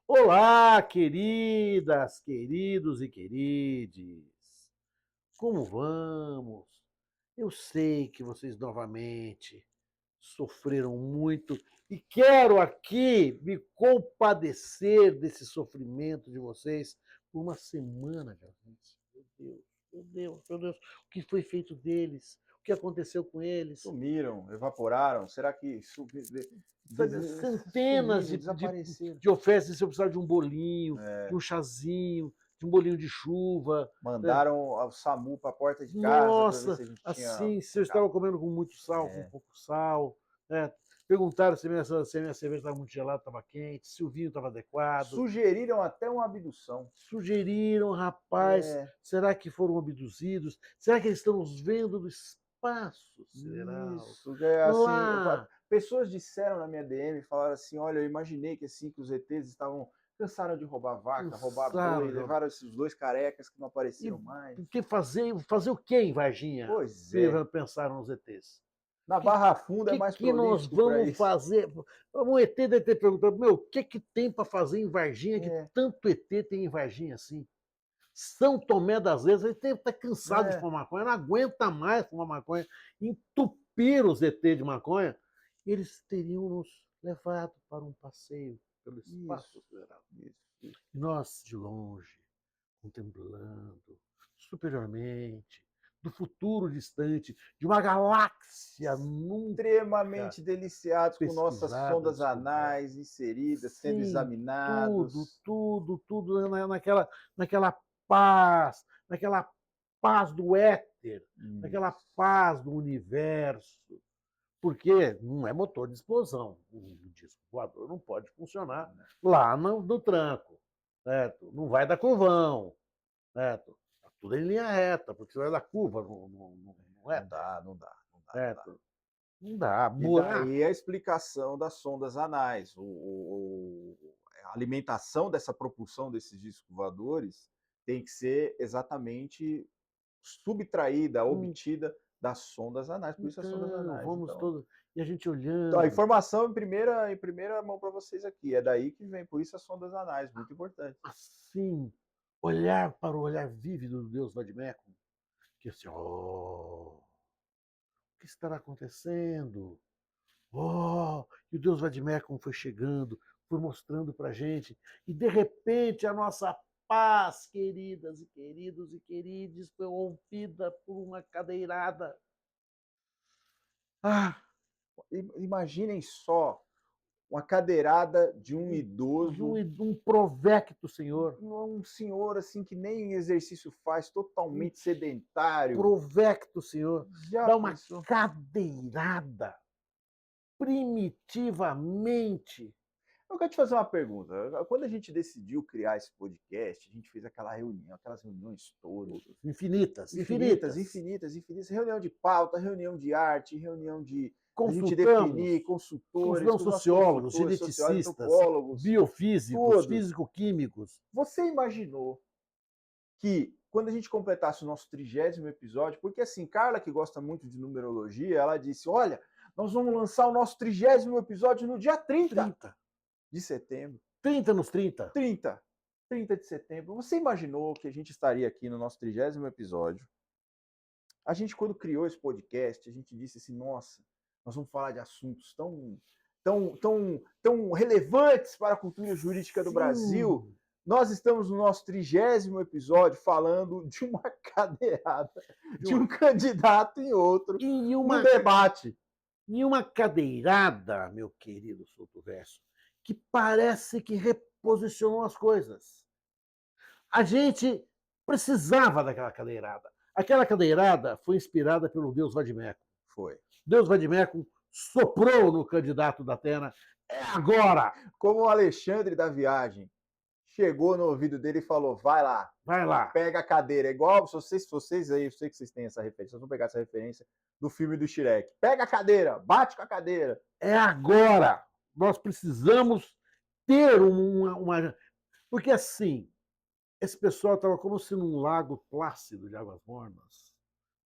Olá, queridas, queridos e querides. Como vamos? Eu sei que vocês novamente sofreram muito e quero aqui me compadecer desse sofrimento de vocês por uma semana, gente. Meu Deus, meu Deus, meu Deus. O que foi feito deles? O que aconteceu com eles? Sumiram, evaporaram? Será que Sabe, centenas sumiram, desapareceram? de ofertas, se eu precisar de um bolinho, de É, um chazinho, de um bolinho de chuva, né. mandaram o SAMU para a porta de casa para ver Nossa, se a gente tinha assim, se eu estava comendo com muito sal, com é, pouco sal, né. Perguntaram se a minha cerveja estava muito gelada, estava quente, se o vinho estava adequado. sugeriram até uma abdução. Sugeriram: "Rapaz, É, será que foram abduzidos? Será que eles estão nos vendo do espaço sideral? isso, assim, Lá". pessoas disseram na minha DM, falaram assim: "Olha, eu imaginei que assim que os ETs estavam cansaram de roubar vaca, roubar boi, Cansaram. levaram esses 2 carecas que não E apareceram mais". porque fazer o quê em Varginha? Pois é, Pensaram os ETs. na Que Barra Funda é que mais que nós prolífico para vamos isso. fazer? Um ET deve ter perguntado: "Meu, o que que tem para fazer em Varginha que É, tanto ET tem em Varginha assim?". São Tomé das Letras, ele deve estar cansado de é, fumar maconha, não aguenta mais fumar maconha, entupiram os ET de maconha, eles teriam nos levado para um passeio pelo espaço isso, sideral. isso. E nós, de longe, contemplando superiormente, do futuro distante, de uma galáxia nunca Extremamente deliciados com nossas pesquisada, sondas descoberta. anais inseridas, sendo Sim, tudo, examinados. tudo, tudo naquela paz, naquela paz do éter, naquela Isso. paz do universo. Porque não é motor de explosão. O disco voador não pode funcionar lá no tranco, certo? Não vai dar curvão, certo? Tá tudo em linha reta, porque se vai dar curva, não é, Não dá, não dá, não dá, não dá. certo? Não dá. E daí Buraco. a explicação das sondas anais. A alimentação dessa propulsão desses discos voadores tem que ser exatamente subtraída, Hum, obtida das sondas anais, por isso as sondas Então, anais. vamos Então, todos. E a gente então a olhando, informação em primeira mão para vocês aqui. É daí que vem, por isso as sondas anais, muito importante. assim, olhar para o olhar vívido do Deus Vadimeco, que assim, oh, o que estará acontecendo? Oh, e o Deus Vadimeco foi chegando, foi mostrando para a gente, e de repente a nossa paz, queridas e queridos e queridos, foi rompida por uma cadeirada. Ah, Imaginem só uma cadeirada de um de um, idoso, um provecto, Senhor, um senhor assim que nem exercício faz, um totalmente sedentário. provecto, Senhor, Já dá uma pensou? cadeirada primitivamente. Eu quero te fazer uma pergunta. Quando a gente decidiu criar esse podcast, a gente fez aquela reunião, aquelas reuniões todas, Infinitas, infinitas, infinitas. infinitas, infinitas, reunião de pauta, reunião de arte, reunião de a gente Consultamos, definir consultores, consultamos com nossos sociólogos, consultores, sociólogos, geneticistas, antropólogos, biofísicos, todos. físico-químicos. Você imaginou que quando a gente completasse o nosso 30º episódio, porque assim, Carla, que gosta muito de numerologia, ela disse: Olha, nós vamos lançar o nosso 30º episódio no dia 30 30. de setembro. 30 nos 30. 30. 30 de setembro. Você imaginou que a gente estaria aqui no nosso 30º episódio? A gente, quando criou esse podcast, a gente disse assim: nossa, nós vamos falar de assuntos tão relevantes para a cultura jurídica do Brasil. Sim. Nós estamos no nosso 30º episódio falando de uma cadeirada, De de uma, um candidato em outro, e, no uma, debate. e uma cadeirada, meu querido Souto Verso, que parece que reposicionou as coisas. A gente precisava daquela cadeirada. Aquela cadeirada foi inspirada pelo Deus Vadimeco. Foi. Deus Vadimeco soprou no candidato da Atena. É agora! Como o Alexandre da Viagem chegou no ouvido dele e falou: vai lá, Vai lá. pega a cadeira. Igual vocês aí, eu sei que vocês têm essa referência, vocês vão pegar essa referência do filme do Shrek. Pega a cadeira, bate com a cadeira. É agora! Nós precisamos ter uma. Porque assim, esse pessoal estava como se num lago plácido de águas mornas.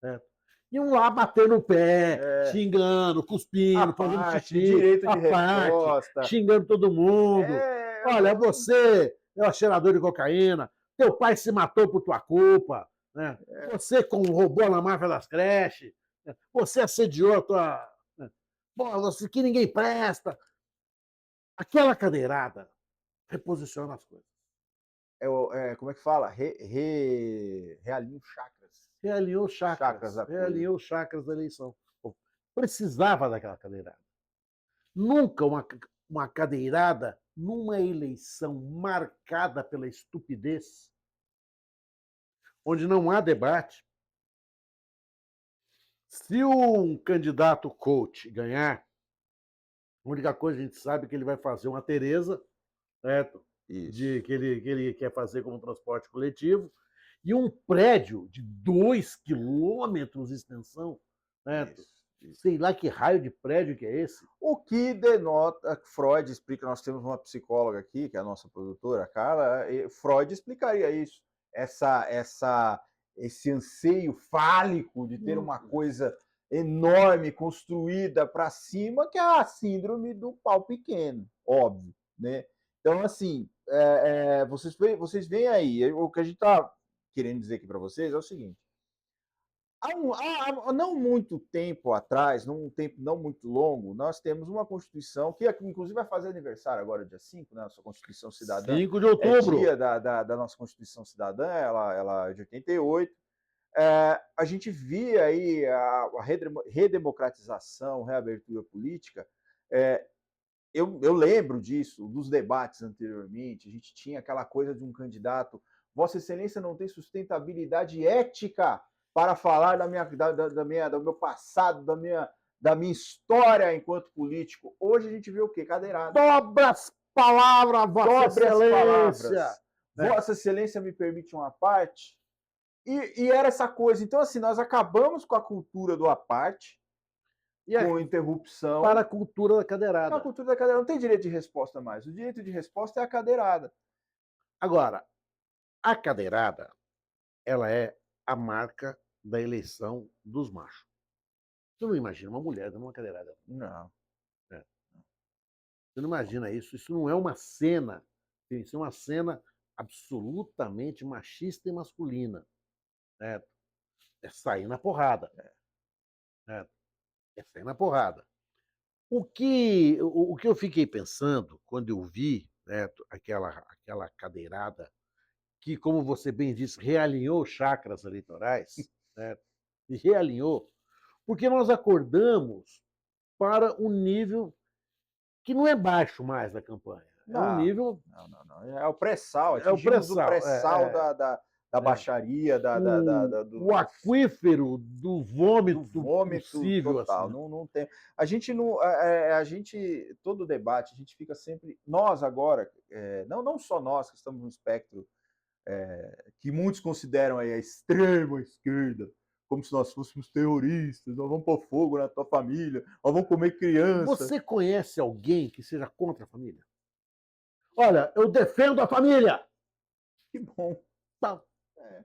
Certo? Iam lá batendo o pé, É, xingando, a cuspindo, fazendo parte, xixi, direito a de parte, resposta. xingando todo mundo. Olha, você é um cheirador de cocaína, teu pai se matou por tua culpa, né? Você roubou na máfia das creches, né? Você assediou a tua. Né? Pô, você que ninguém presta. Aquela cadeirada reposiciona as coisas. Como é que fala? Realinho chakras. Realinhou Chakras chakras, da coisa. realinhou chakras da eleição. Pô, precisava daquela cadeirada. Nunca uma cadeirada numa eleição marcada pela estupidez, onde não há debate. Se um candidato coach ganhar, a única coisa que a gente sabe é que ele vai fazer uma Tereza, certo? Isso. Que ele quer fazer como transporte coletivo, e um prédio de 2 quilômetros de extensão, certo? Isso. Sei lá que raio de prédio que é esse. O que denota, Freud explica, nós temos uma psicóloga aqui, que é a nossa produtora, a Carla, e Freud explicaria isso. Esse anseio fálico de ter uma coisa enorme construída para cima, que é a síndrome do pau pequeno, óbvio, né? Então, assim, vocês veem aí, o que a gente está querendo dizer aqui para vocês é o seguinte: há não muito tempo atrás, num tempo não muito longo, nós temos uma Constituição que inclusive vai fazer aniversário agora, dia 5, né? A nossa Constituição Cidadã. 5 de É outubro. dia da nossa Constituição Cidadã, ela é de 88. A gente via aí a redemocratização, reabertura política. É, eu lembro disso, dos debates anteriormente, a gente tinha aquela coisa de um candidato, Vossa Excelência não tem sustentabilidade ética para falar do meu passado, da minha história enquanto político. Hoje a gente vê o quê? Cadeirada. Dobre as palavras, Vossa Dobre as Excelência. palavras. Vossa Excelência me permite uma parte. E era essa coisa. Então, assim, nós acabamos com a cultura do à parte, E com é interrupção. para a cultura da A cadeirada. cultura da cadeirada não tem direito de resposta mais. O direito de resposta é a cadeirada. Agora, a cadeirada, ela é a marca da eleição dos machos. Você não imagina uma mulher dando uma cadeirada. Não. Né? Você não imagina isso. Isso não é uma cena. Isso é uma cena absolutamente machista e masculina. Certo? É sair na porrada. Certo? É sair na porrada. O que eu fiquei pensando quando eu vi, certo, aquela cadeirada que, como você bem disse, realinhou chakras eleitorais, certo? E realinhou, porque nós acordamos para um nível que não é baixo mais da campanha. É um Não, nível. não. É o pré-sal. É o Atingimos o pré-sal. pré-sal da É. baixaria, O aquífero do do vômito vômito possível, total. assim. Não tem. A gente não. A gente, todo debate, a gente fica sempre. Nós agora, não só nós que estamos no espectro que muitos consideram aí a extrema esquerda, como se nós fôssemos terroristas, nós vamos pôr fogo na tua família, nós vamos comer criança. Você conhece alguém que seja contra a família? Olha, eu defendo a família! Que bom. Tá. É.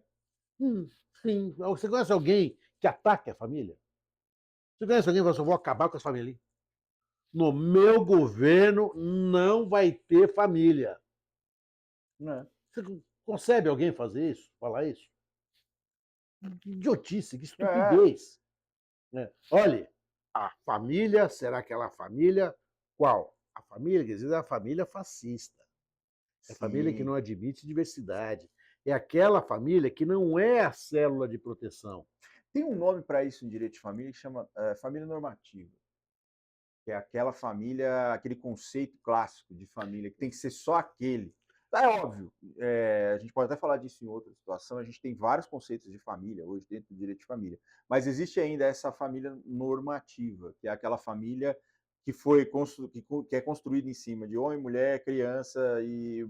Sim. Você conhece alguém que ataque a família? Você conhece alguém que fala assim, eu vou acabar com as famílias? No meu governo não vai ter família. É. Você concebe alguém fazer isso? Falar isso? Que idiotice, que É. estupidez. Né? Olha, a família será aquela família qual? A família, quer dizer, é a família fascista. É a família que Sim. não admite diversidade. É aquela família que não é a célula de proteção. Tem um nome para isso em direito de família que chama família normativa. Que é aquela família, aquele conceito clássico de família, que tem que ser só aquele. É óbvio, a gente pode até falar disso em outra situação, a gente tem vários conceitos de família hoje dentro do direito de família, mas existe ainda essa família normativa, que é aquela família que que é construída em cima de homem, mulher, criança e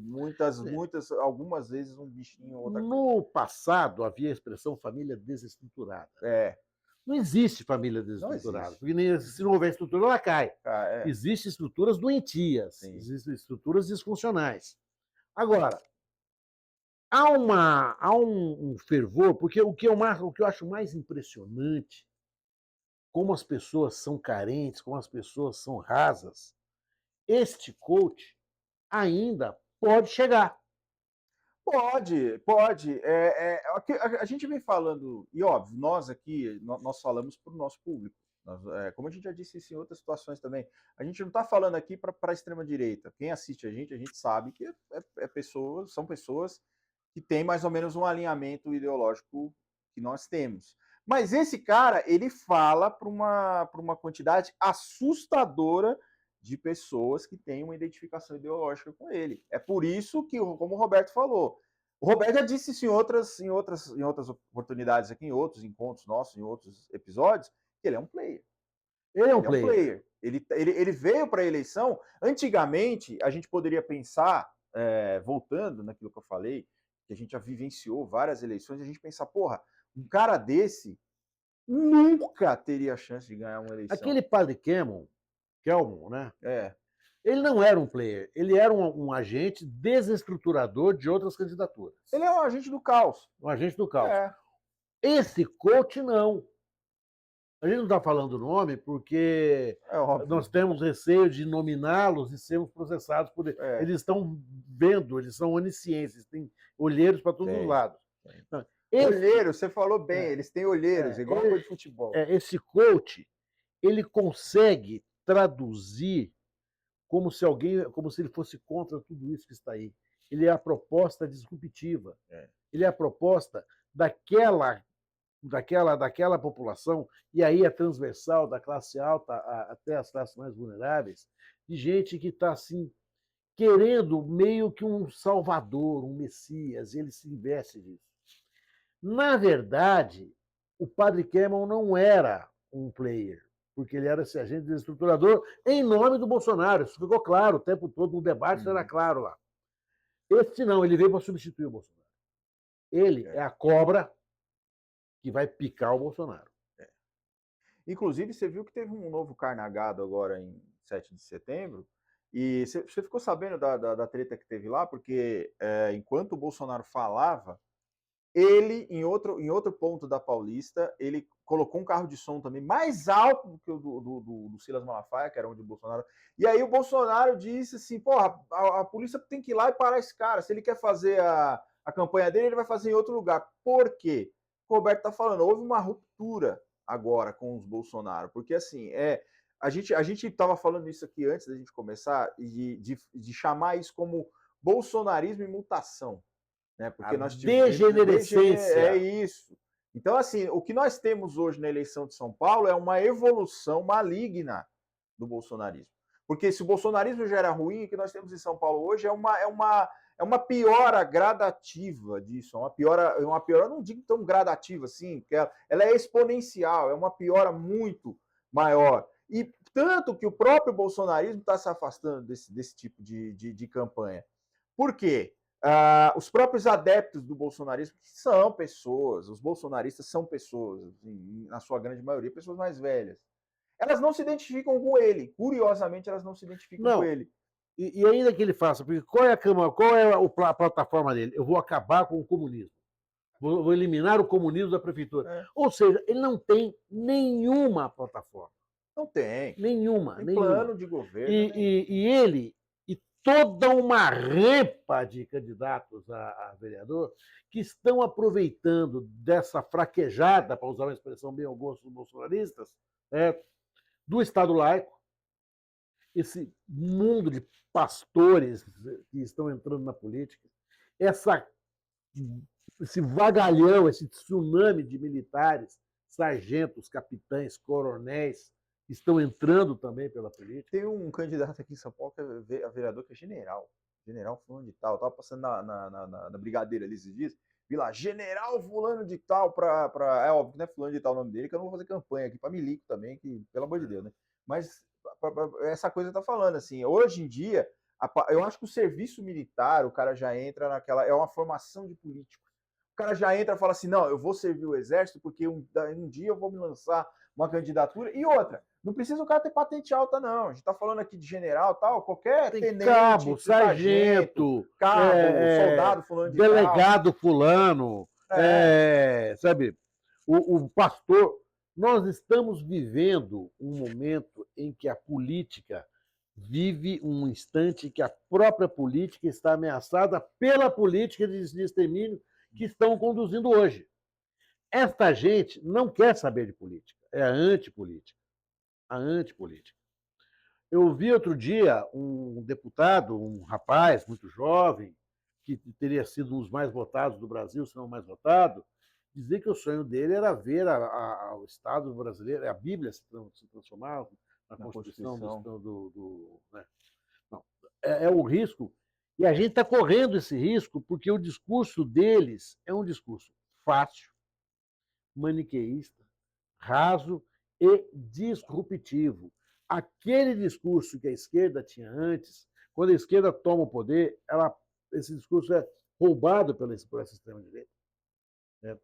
algumas vezes um bichinho ou outra coisa. No passado havia a expressão família desestruturada. É, Não existe família não desestruturada, existe. porque se não houver estrutura, ela cai. É, Existem estruturas doentias, sim. existem estruturas disfuncionais. Agora, há um fervor, porque o que eu acho mais impressionante, como as pessoas são carentes, como as pessoas são rasas. Este coach ainda pode chegar. Pode, pode. A gente vem falando, e óbvio, nós aqui, nós falamos para o nosso público. Como a gente já disse isso em outras situações também, a gente não está falando aqui para a extrema-direita. Quem assiste a gente sabe que são pessoas que têm mais ou menos um alinhamento ideológico que nós temos. Mas esse cara, ele fala para uma quantidade assustadora de pessoas que têm uma identificação ideológica com ele. É por isso que, como o Roberto falou, o Roberto já disse isso em outras oportunidades aqui, em outros encontros nossos, em outros episódios, que ele é um player. Ele é um Ele é um player. player. Ele veio para a eleição. Antigamente, a gente poderia pensar, voltando naquilo que eu falei, que a gente já vivenciou várias eleições, a gente pensar, porra, um cara desse nunca teria chance de ganhar uma eleição. Aquele padre Kelmon, né? É. Ele não era um player, ele era um agente desestruturador de outras candidaturas. Ele é um agente do caos. Um agente do caos. É. Esse coach, não. A gente não está falando o nome porque nós temos receio de nominá-los e sermos processados por eles. Eles estão vendo, eles são oniscientes, têm olheiros para todos os lados. Então, olheiros, você falou bem, eles têm olheiros, igual coisa de futebol. Esse coach, ele consegue traduzir como se ele fosse contra tudo isso que está aí. Ele é a proposta disruptiva. Ele é a proposta daquela população, e aí é transversal, da classe alta até as classes mais vulneráveis, de gente que está assim, querendo meio que um salvador, um messias, e ele se investe disso. Na verdade, o padre Kemal não era um player, porque ele era esse agente desestruturador em nome do Bolsonaro. Isso ficou claro o tempo todo no debate, isso era claro lá. Esse não, ele veio para substituir o Bolsonaro. Ele é a cobra que vai picar o Bolsonaro. Inclusive, você viu que teve um novo carnagado agora em 7 de setembro, e você ficou sabendo da treta que teve lá, porque enquanto o Bolsonaro falava, ele, em outro ponto da Paulista, ele colocou um carro de som também mais alto do que o do Silas Malafaia, que era onde o Bolsonaro... E aí o Bolsonaro disse assim, porra, a polícia tem que ir lá e parar esse cara. Se ele quer fazer a campanha dele, ele vai fazer em outro lugar. Por quê? O Roberto está falando, houve uma ruptura agora com os Bolsonaro, porque assim, a gente estava falando isso aqui antes da gente começar, de chamar isso como bolsonarismo e mutação. Né? Porque nós degenerescência. É isso. Então, assim, o que nós temos hoje na eleição de São Paulo é uma evolução maligna do bolsonarismo. Porque se o bolsonarismo já era ruim, o que nós temos em São Paulo hoje é uma piora gradativa disso. Uma piora, não digo tão gradativa assim, porque ela é exponencial, é uma piora muito maior. E tanto que o próprio bolsonarismo está se afastando desse tipo de campanha. Por quê? Os próprios adeptos do bolsonarismo, que são pessoas, os bolsonaristas são pessoas, na sua grande maioria, pessoas mais velhas. Elas não se identificam com ele. Curiosamente, elas não se identificam com ele. E ainda que ele faça, porque qual é a plataforma dele? Eu vou acabar com o comunismo. Vou eliminar o comunismo da prefeitura. Ou seja, ele não tem nenhuma plataforma. Não tem. Nenhuma. Tem plano de governo. E ele toda uma repa de candidatos a vereador que estão aproveitando dessa fraquejada, para usar uma expressão bem ao gosto dos bolsonaristas, do Estado laico, esse mundo de pastores que estão entrando na política, esse vagalhão, esse tsunami de militares, sargentos, capitães, coronéis, que estão entrando também pela política. Tem um candidato aqui em São Paulo que é vereador, que é general fulano de tal. Eu estava passando na Brigadeira ali esses dias, vi lá, general fulano de tal, é óbvio que não é fulano de tal o nome dele, que eu não vou fazer campanha aqui para milico também, que pelo amor de Deus, né? Mas essa coisa tá falando, assim, hoje em dia, eu acho que o serviço militar, o cara já entra naquela, é uma formação de político. O cara já entra e fala assim, não, eu vou servir o exército porque um dia eu vou me lançar uma candidatura. E outra, não precisa o cara ter patente alta, não. A gente tá falando aqui de general tal, qualquer tenente, cabo, sargento, soldado fulano de delegado fulano, sabe? O pastor. Nós estamos vivendo um momento em que a política vive um instante que a própria política está ameaçada pela política de extermínio que estão conduzindo hoje. Esta gente não quer saber de política, é a antipolítica. A antipolítica. Eu vi outro dia um deputado, um rapaz muito jovem, que teria sido um dos mais votados do Brasil, se não o mais votado, dizer que o sonho dele era ver o Estado brasileiro, a Bíblia se transformar na Na Constituição Constituição. né? Não, é o risco. E a gente está correndo esse risco porque o discurso deles é um discurso fácil, maniqueísta, raso e disruptivo. Aquele discurso que a esquerda tinha antes, quando a esquerda toma o poder, esse discurso é roubado por essa extrema-direita. Né?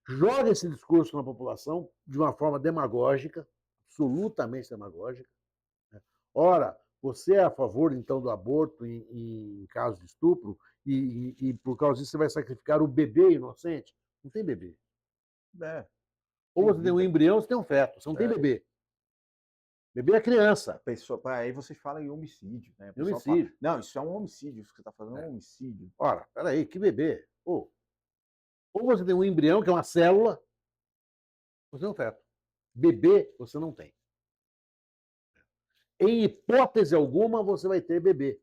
Joga esse discurso na população de uma forma demagógica, absolutamente demagógica. Né? Ora, você é a favor, então, do aborto em caso de estupro e por causa disso você vai sacrificar o bebê inocente? Não tem bebê. É, Ou tem você tem um vida. embrião, você tem um feto. Você não tem É. bebê. Bebê é criança. A pessoa, aí vocês falam em homicídio, né? O É pessoal fala, homicídio. não, isso é um homicídio, isso que você está fazendo é É. um homicídio. Ora, peraí, que bebê? Ou você tem um embrião, que é uma célula, você tem um feto. Bebê, você não tem. Em hipótese alguma, você vai ter bebê.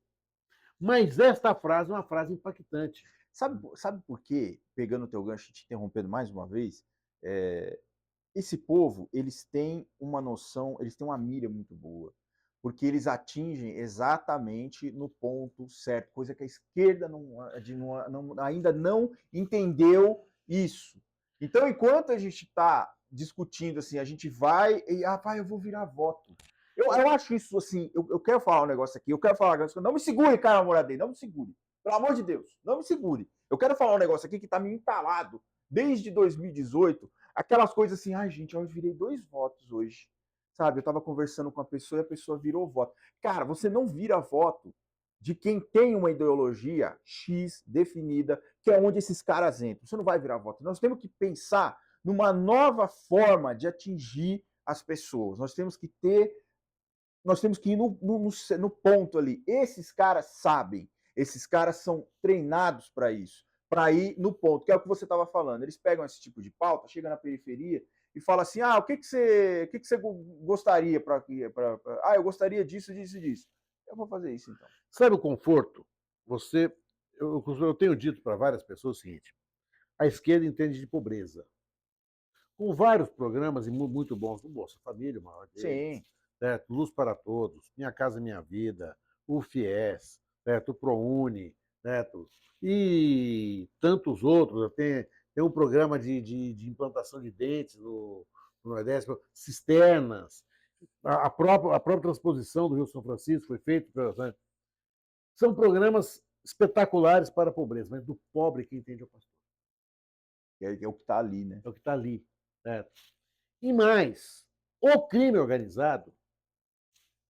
Mas esta frase é uma frase impactante. Sabe por quê? Pegando o teu gancho e te interrompendo mais uma vez, esse povo, eles têm uma noção, eles têm uma mira muito boa, porque eles atingem exatamente no ponto certo, coisa que a esquerda ainda não entendeu isso. Então, enquanto a gente está discutindo assim, a gente vai e eu vou virar voto. Eu acho isso assim, eu quero falar um negócio aqui, eu quero falar um negócio, não me segure, cara, Moradei, não me segure. Pelo amor de Deus, não me segure. Eu quero falar um negócio aqui que está me entalado desde 2018, aquelas coisas assim, ai gente, eu virei 2 votos hoje. Sabe, eu estava conversando com a pessoa e a pessoa virou voto. Cara, você não vira voto de quem tem uma ideologia X definida, que é onde esses caras entram. Você não vai virar voto. Nós temos que pensar numa nova forma de atingir as pessoas. Nós temos que ir no ponto ali. Esses caras sabem, esses caras são treinados para isso, para ir no ponto, que é o que você estava falando. Eles pegam esse tipo de pauta, chegam na periferia e falam assim: o que você gostaria para. Eu gostaria disso, disso, disso. Eu vou fazer isso então. Sabe o conforto? Você, eu tenho dito para várias pessoas o seguinte: a esquerda entende de pobreza. Com vários programas e muito bons, o Bolsa Família, o maior deles, Sim. certo? Luz para Todos, Minha Casa Minha Vida, o FIES, certo? O ProUni, certo? E tantos outros. Tem um programa de implantação de dentes no Nordeste, cisternas, a própria transposição do Rio São Francisco foi feita. São programas espetaculares para a pobreza, mas do pobre quem entende é o pastor. É o que está ali, né? É o que está ali, certo? E mais, o crime organizado,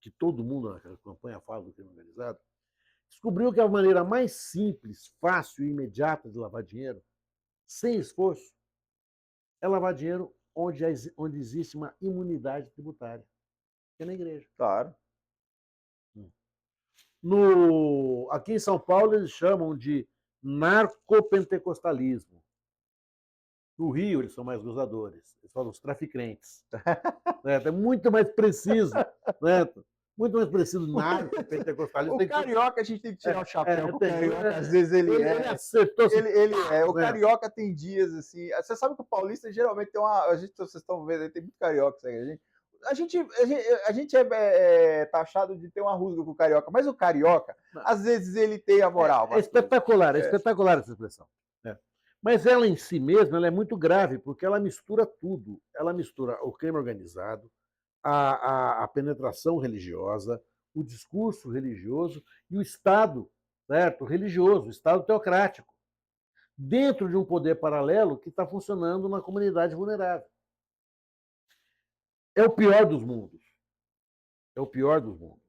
que todo mundo na campanha fala do crime organizado, descobriu que a maneira mais simples, fácil e imediata de lavar dinheiro, sem esforço, é lavar dinheiro onde existe uma imunidade tributária, que é na igreja. Claro. Aqui em São Paulo eles chamam de narcopentecostalismo. No Rio eles são mais gozadores, eles falam os traficantes. É muito mais preciso, né? Muito mais preciso narcopentecostalista. O carioca, a gente tem que tirar o chapéu. O carioca, às vezes, ele acertou assim, o carioca tem dias assim. Você sabe que o paulista geralmente tem uma. Vocês estão vendo, tem muito carioca. A gente é taxado de ter uma rusga com o carioca, mas o carioca, às vezes, ele tem a moral. É espetacular essa expressão. Mas ela em si mesma ela é muito grave, porque ela mistura tudo. Ela mistura o crime organizado, a penetração religiosa, o discurso religioso e o Estado, certo? Religioso, o Estado teocrático, dentro de um poder paralelo que está funcionando na comunidade vulnerável. É o pior dos mundos. É o pior dos mundos.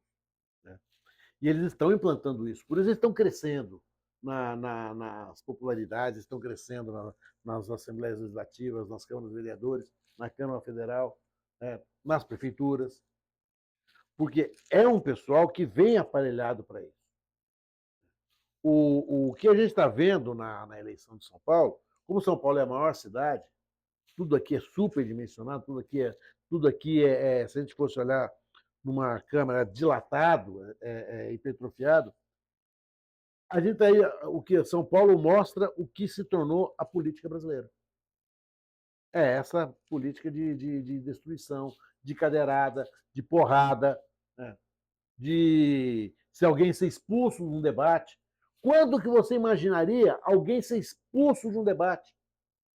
Né? E eles estão implantando isso. Por isso eles estão crescendo nas popularidades, estão crescendo nas assembleias legislativas, nas câmaras de vereadores, na Câmara Federal, nas prefeituras. porque é um pessoal que vem aparelhado para isso. O que a gente está vendo na eleição de São Paulo, como São Paulo é a maior cidade, tudo aqui é superdimensionado, tudo aqui se a gente fosse olhar numa câmera dilatado, hipertrofiado, a gente aí, o que São Paulo mostra o que se tornou a política brasileira. É essa política de destruição, de cadeirada, de porrada, né? De se alguém ser expulso de um debate. Quando que você imaginaria alguém ser expulso de um debate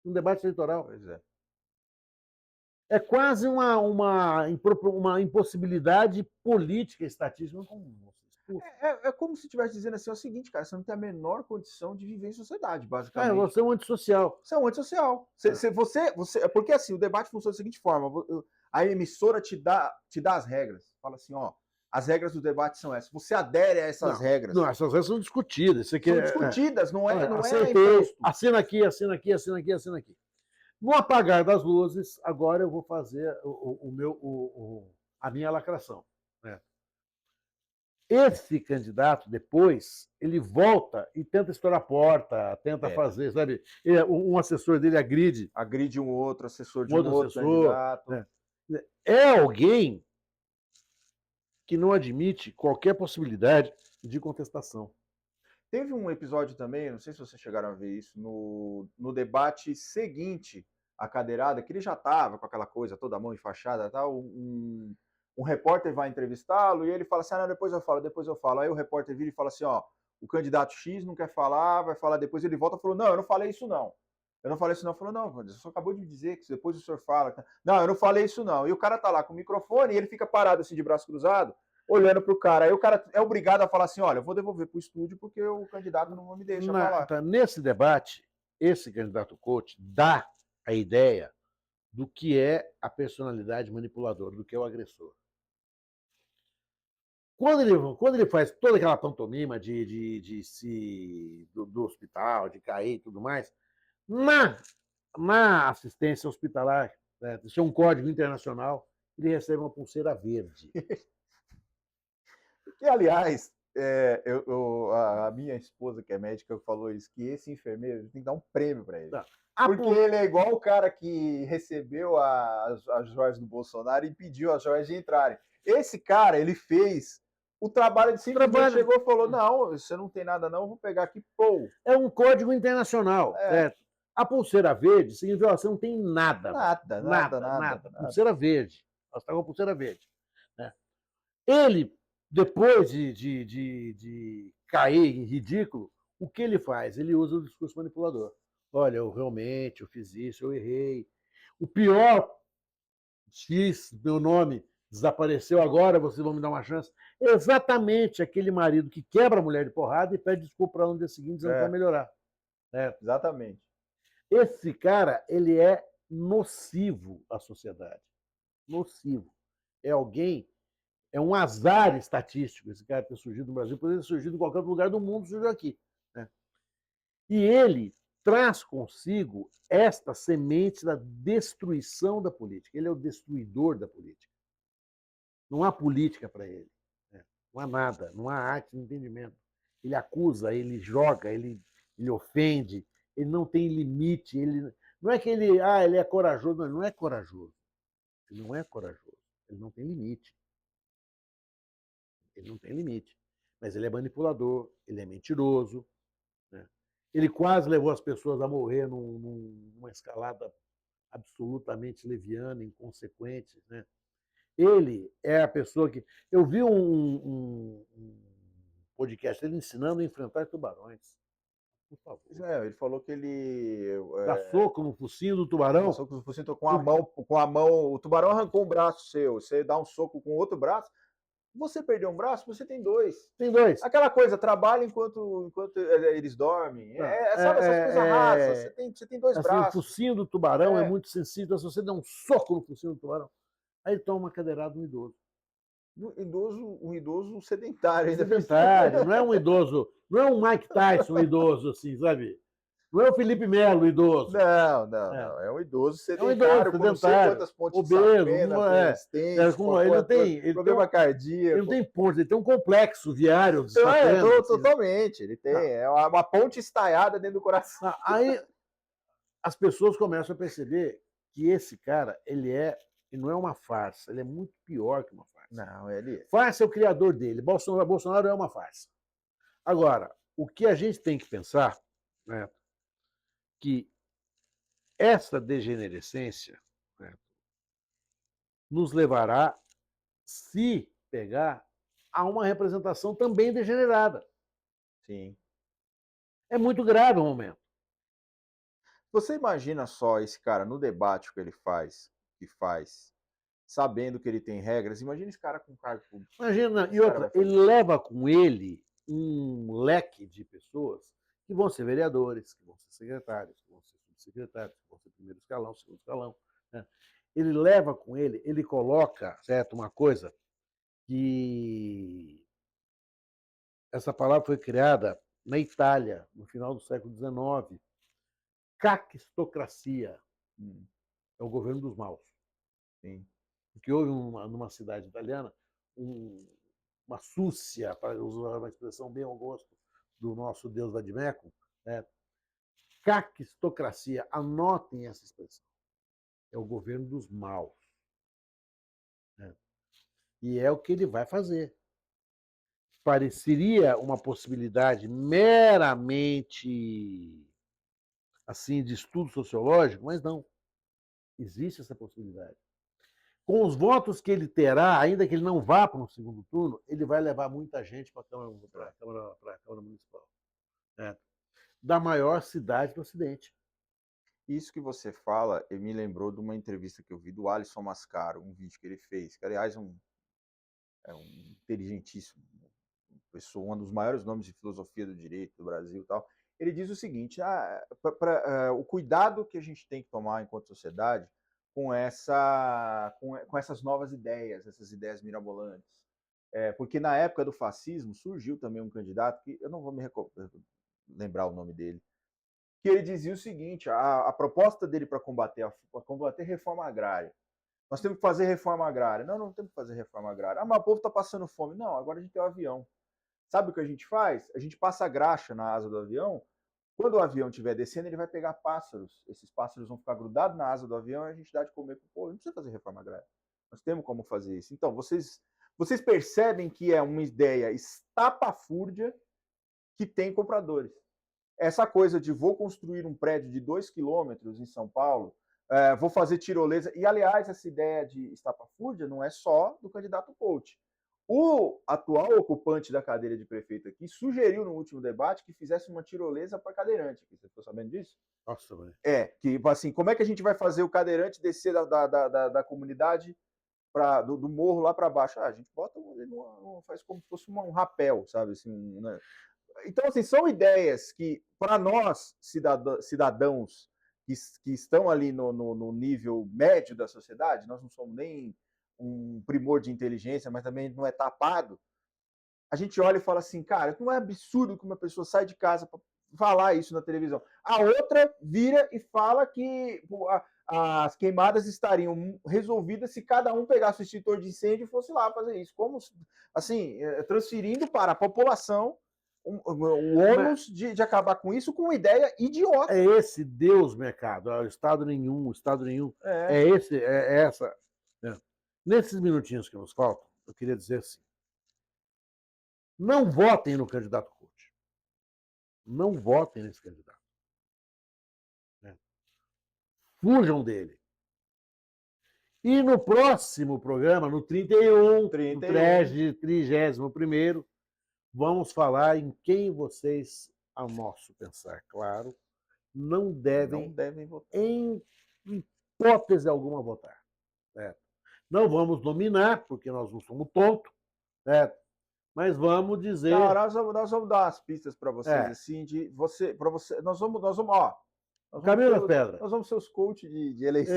eleitoral? Pois é. É quase uma impossibilidade política, estatística. Não como você expulso. É como se estivesse dizendo assim, é o seguinte, cara, você não tem a menor condição de viver em sociedade, É, basicamente. você é um antissocial. Você é um antissocial. Porque assim, o debate funciona da seguinte forma: a emissora te dá as regras. Fala assim, ó, as regras do debate são essas. Você adere a essas regras. Não, essas regras são discutidas. Isso aqui São discutidas, não é aceitei, imposto. assina aqui, assina aqui, assina aqui, assina aqui. No apagar das luzes, agora eu vou fazer a minha lacração. Né? Esse candidato, depois, ele volta e tenta estourar a porta, tenta fazer, sabe? Um assessor dele agride. Agride um outro assessor de um um outro assessor. candidato. Né? É alguém que não admite qualquer possibilidade de contestação. Teve um episódio também, não sei se vocês chegaram a ver isso, no debate seguinte à cadeirada, que ele já estava com aquela coisa toda, a mão enfaixada e tal, um repórter vai entrevistá-lo e ele fala assim, ah, não, depois eu falo. Aí o repórter vira e fala assim, ó, o candidato X não quer falar, vai falar depois, ele volta e falou, não, eu não falei isso não. Eu não falei isso não. Falou, não, o senhor acabou de me dizer que depois o senhor fala. Não, eu não falei isso não. E o cara tá lá com o microfone e ele fica parado assim de braço cruzado, olhando para o cara. Aí o cara é obrigado a falar assim, olha, eu vou devolver para o estúdio porque o candidato não me deixa falar. Nesse debate, esse candidato coach dá a ideia do que é a personalidade manipuladora, do que é o agressor. Quando ele faz toda aquela pantomima do hospital, de cair e tudo mais, na assistência hospitalar, né, isso é um código internacional, ele recebe uma pulseira verde. Que, aliás, a minha esposa, que é médica, falou isso, que esse enfermeiro tem que dar um prêmio para ele. Não. Porque ele é igual o cara que recebeu as joias do Bolsonaro e impediu as joias de entrarem. Esse cara, ele fez o trabalho de simplesmente chegou e falou, não, você não tem nada não, eu vou pegar aqui, pô. É um código internacional. A pulseira verde significa que você não tem nada. Nada. Pulseira verde. Nós está com a pulseira verde. Né? Ele, depois de cair em ridículo, o que ele faz? Ele usa o discurso manipulador. Olha, eu fiz isso, eu errei. O pior X, meu nome, desapareceu agora, vocês vão me dar uma chance. É exatamente aquele marido que quebra a mulher de porrada e pede desculpa para ela no dia seguinte dizendo que vai melhorar. Exatamente. Esse cara, ele é nocivo à sociedade. Nocivo. É alguém, é um azar estatístico esse cara ter surgido no Brasil, poderia ter surgido em qualquer outro lugar do mundo, surgiu aqui. Né? E ele traz consigo esta semente da destruição da política. Ele é o destruidor da política. Não há política para ele. Né? Não há nada, não há arte, não entendimento. Ele acusa, ele joga, ele ofende, ele não tem limite. Não é que ele é corajoso, não, ele não é corajoso. Ele não é corajoso. Ele não tem limite. Ele não tem limite. Mas ele é manipulador, ele é mentiroso. Né? Ele quase levou as pessoas a morrer numa escalada absolutamente leviana, inconsequente. Né? Ele é a pessoa que... Eu vi um podcast ele ensinando a enfrentar tubarões. Por favor. Ele falou que ele... Dá soco no focinho do tubarão. Dá soco no focinho, com a mão... O tubarão arrancou um braço seu, você dá um soco com outro braço, você perdeu um braço, você tem dois. Tem dois. Aquela coisa, trabalha enquanto eles dormem. Sabe essas coisas raças. Você tem dois braços. O focinho do tubarão é muito sensível. Se você der um soco no focinho do tubarão, aí ele toma uma cadeirada no idoso. Um idoso sedentário. Sedentário, não é um idoso, não é um Mike Tyson idoso, assim, sabe? Não é o Felipe Melo, idoso. Não. É um idoso É um sedentário, idoso com não sei sedentário, quantas pontes de obeso, safena, não com é, stents, com a porra toda, ele problema não cardíaco. tem ponte, ele tem um complexo viário de Então, safena. Assim. totalmente. Ele tem uma ponte estaiada dentro do coração. Aí as pessoas começam a perceber que esse cara, ele não é uma farsa, ele é muito pior que uma farsa. Não, ele... Farsa é o criador dele, Bolsonaro é uma farsa. Agora, o que a gente tem que pensar, né, que essa degenerescência, né, nos levará, se pegar, a uma representação também degenerada. Sim. É muito grave o momento. Você imagina só esse cara no debate que ele faz, sabendo que ele tem regras, imagina esse cara com cargo público. Imagina, e outra, ele leva com ele um leque de pessoas que vão ser vereadores, que vão ser secretários, que vão ser subsecretários, que vão ser primeiro escalão, segundo escalão. Né? Ele leva com ele coloca, certo, uma coisa que essa palavra foi criada na Itália, no final do século XIX. Caquistocracia. É o governo dos maus. Sim. Porque houve numa cidade italiana uma súcia, para usar uma expressão bem ao gosto do nosso deus Vadimeco, né? Caquistocracia, anotem essa expressão. É o governo dos maus. Né? E é o que ele vai fazer. Pareceria uma possibilidade meramente assim de estudo sociológico, mas não. Existe essa possibilidade. Com os votos que ele terá, ainda que ele não vá para um segundo turno, ele vai levar muita gente para a Câmara Municipal. Né? Da maior cidade do Ocidente. Isso que você fala, me lembrou de uma entrevista que eu vi do Alisson Mascaro, um vídeo que ele fez, que aliás é um inteligentíssimo, pessoa, um dos maiores nomes de filosofia do direito do Brasil e tal. Ele diz o seguinte, o cuidado que a gente tem que tomar enquanto sociedade com essas novas ideias, essas ideias mirabolantes. Porque na época do fascismo surgiu também um candidato, que eu não vou me lembrar o nome dele, que ele dizia o seguinte, a proposta dele para combater reforma agrária. Nós temos que fazer reforma agrária. Não temos que fazer reforma agrária. Mas o povo está passando fome. Não, agora a gente tem o avião. Sabe o que a gente faz? A gente passa graxa na asa do avião. Quando o avião estiver descendo, ele vai pegar pássaros. Esses pássaros vão ficar grudados na asa do avião e a gente dá de comer para o povo. Não precisa fazer reforma agrária. Nós temos como fazer isso. Então, vocês percebem que é uma ideia estapafúrdia que tem compradores. Essa coisa de vou construir um prédio de 2 quilômetros em São Paulo, vou fazer tirolesa. E, aliás, essa ideia de estapafúrdia não é só do candidato coach. O atual ocupante da cadeira de prefeito aqui sugeriu no último debate que fizesse uma tirolesa para cadeirante. Você ficou sabendo disso? Nossa, velho. Que assim, como é que a gente vai fazer o cadeirante descer da comunidade do morro lá para baixo? A gente bota, faz como se fosse um rapel, sabe? Assim, né? Então, assim, são ideias que, para nós, cidadãos que estão ali no nível médio da sociedade, nós não somos nem um primor de inteligência, mas também não é tapado, a gente olha e fala assim, cara, não é absurdo que uma pessoa sai de casa para falar isso na televisão. A outra vira e fala que as queimadas estariam resolvidas se cada um pegasse o extintor de incêndio e fosse lá fazer isso. Como, assim, transferindo para a população o ônus de acabar com isso com uma ideia idiota. É esse Deus mercado, Estado nenhum. É essa. Né? Nesses minutinhos que nos faltam, eu queria dizer assim, não votem no candidato coach. Não votem nesse candidato. Né? Fujam dele. E no próximo programa, no 31, no 31º, vamos falar em quem vocês, a nosso pensar, claro, não devem votar. Em hipótese alguma, votar. Certo? Não vamos nominar, porque nós não somos tontos, certo? Mas vamos dizer... Não, nós vamos dar umas pistas para vocês, assim, nós vamos, Caminho das Pedras. Nós vamos ser os coaches de eleição.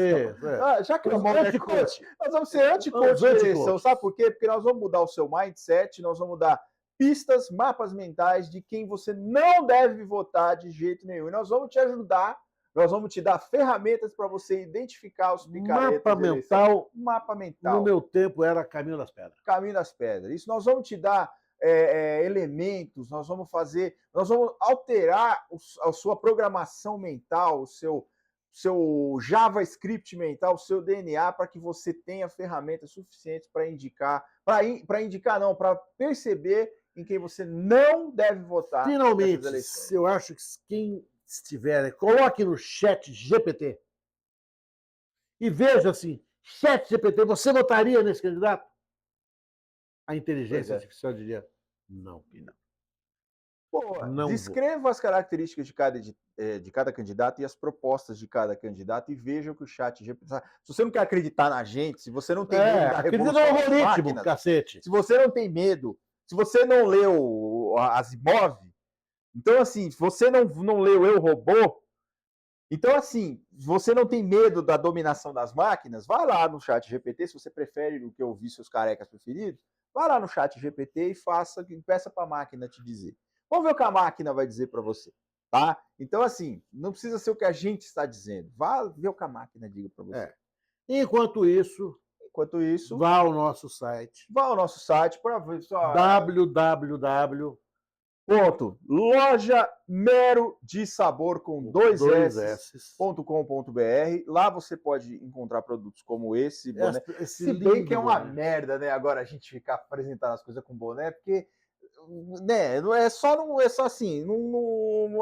Já que os anti-coach, nós vamos ser anti-coach de eleição. Sabe por quê? Porque nós vamos mudar o seu mindset, nós vamos mudar pistas, mapas mentais de quem você não deve votar de jeito nenhum. E nós vamos te ajudar, nós vamos te dar ferramentas para você identificar os picaretas Mapa de eleição. mental, Mapa no mental, meu tempo, era Caminho das Pedras. caminho das pedras. Isso nós vamos te dar elementos, nós vamos alterar a sua programação mental, o seu JavaScript mental, o seu DNA, para que você tenha ferramentas suficientes para indicar, para perceber em quem você não deve votar nessas Finalmente, eleições. eu acho que quem estiver, coloque no chat GPT e veja assim, chat GPT, você votaria nesse candidato? A inteligência artificial diria, não, não. Pô, Não descreva as características de cada candidato e as propostas de cada candidato e veja o que o chat GPT... Se você não quer acreditar na gente, se você não tem medo da acredita no revolução das algoritmo, máquinas, cacete. se você não tem medo, se você não leu Asimov, então assim, se você não leu Eu, Robô, então assim, se você não tem medo da dominação das máquinas, vai lá no chat GPT, se você prefere o que eu vi seus carecas preferidos, vai lá no chat GPT e peça para a máquina te dizer. Vamos ver o que a máquina vai dizer para você, tá? Então assim, não precisa ser o que a gente está dizendo, vá ver o que a máquina diga para você. Enquanto isso, vá ao nosso site. Vá ao nosso site para ver só www. Loja Mero de Sabor com dois S.com.br. Lá você pode encontrar produtos como esse boné. Se bem que é uma merda, né? Agora a gente ficar apresentando as coisas com boné, porque né, não é só assim,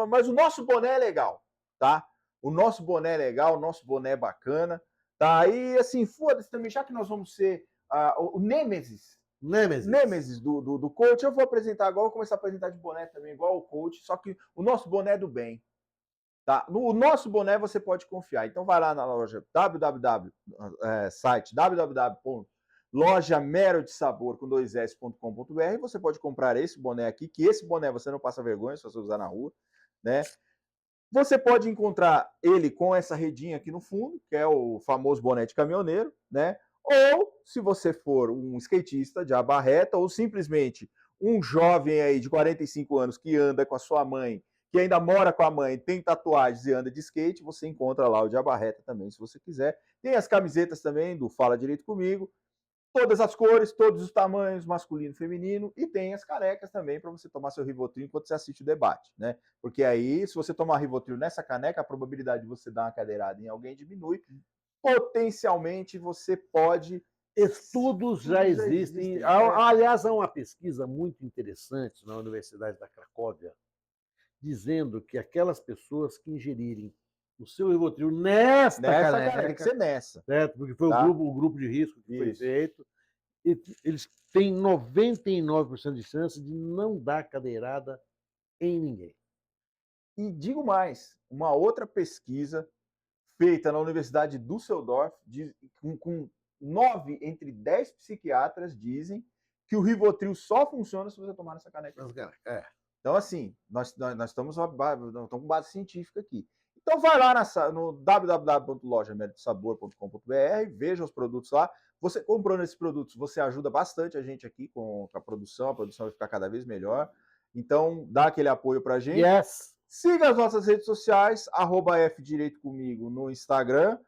mas o nosso boné é legal, tá? O nosso boné é legal, o nosso boné é bacana, tá? E assim, foda-se também, já que nós vamos ser o Nêmesis do coach, eu vou apresentar agora, vou começar a apresentar de boné também, igual o coach, só que o nosso boné é do bem. Tá? No nosso boné você pode confiar. Então vai lá na loja site www.lojamerodesabor com 2s.com.br. Você pode comprar esse boné aqui, que esse boné você não passa vergonha se você usar na rua, né? Você pode encontrar ele com essa redinha aqui no fundo, que é o famoso boné de caminhoneiro, né? Ou, se você for um skatista de aba reta, ou simplesmente um jovem aí de 45 anos que anda com a sua mãe, que ainda mora com a mãe, tem tatuagens e anda de skate, você encontra lá o de aba reta também, se você quiser. Tem as camisetas também do Fala Direito Comigo, todas as cores, todos os tamanhos, masculino e feminino, e tem as canecas também para você tomar seu Rivotril enquanto você assiste o debate, né? Porque aí, se você tomar Rivotril nessa caneca, a probabilidade de você dar uma cadeirada em alguém diminui. Potencialmente você pode... Estudos já existem. Aliás, há uma pesquisa muito interessante na Universidade da Cracóvia, dizendo que aquelas pessoas que ingerirem o seu Rivotril nessa caneca, tem que ser nessa. Certo? Porque foi o grupo de risco que foi feito, e eles têm 99% de chance de não dar cadeirada em ninguém. E digo mais, uma outra pesquisa feita na Universidade de Düsseldorf, com 9 entre 10 psiquiatras dizem que o Rivotril só funciona se você tomar nessa caneca. Então, assim, nós estamos com base científica aqui. Então, vai lá no www.lojamerodesabor.com.br, veja os produtos lá. Você comprando esses produtos, você ajuda bastante a gente aqui com a produção vai ficar cada vez melhor. Então, dá aquele apoio pra gente. Yes. Siga as nossas redes sociais, @fdireitocomigo no Instagram,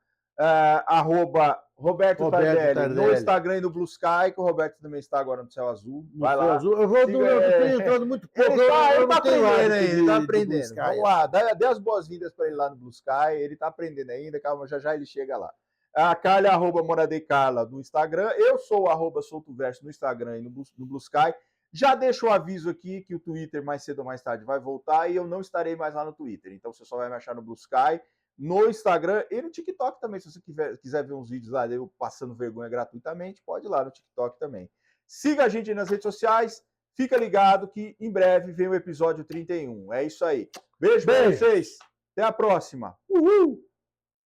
Roberto Tardelli no Instagram e no Blue Sky, que o Roberto também está agora no Céu Azul. Vai lá. Eu tenho entrado muito pouco. Ele tá aprendendo ainda, ele tá aprendendo. Vamos lá, dê as boas-vindas para ele lá no Blue Sky, ele tá aprendendo ainda, calma, já ele chega lá. A Carla é @moradeicarla no Instagram, eu sou @soltoverso no Instagram e no Blue Sky. Já deixo o aviso aqui que o Twitter mais cedo ou mais tarde vai voltar e eu não estarei mais lá no Twitter. Então você só vai me achar no Blue Sky, no Instagram e no TikTok também. Se você quiser ver uns vídeos lá eu passando vergonha gratuitamente, pode ir lá no TikTok também. Siga a gente aí nas redes sociais. Fica ligado que em breve vem o episódio 31. É isso aí. Beijo pra vocês. Até a próxima. Uhul!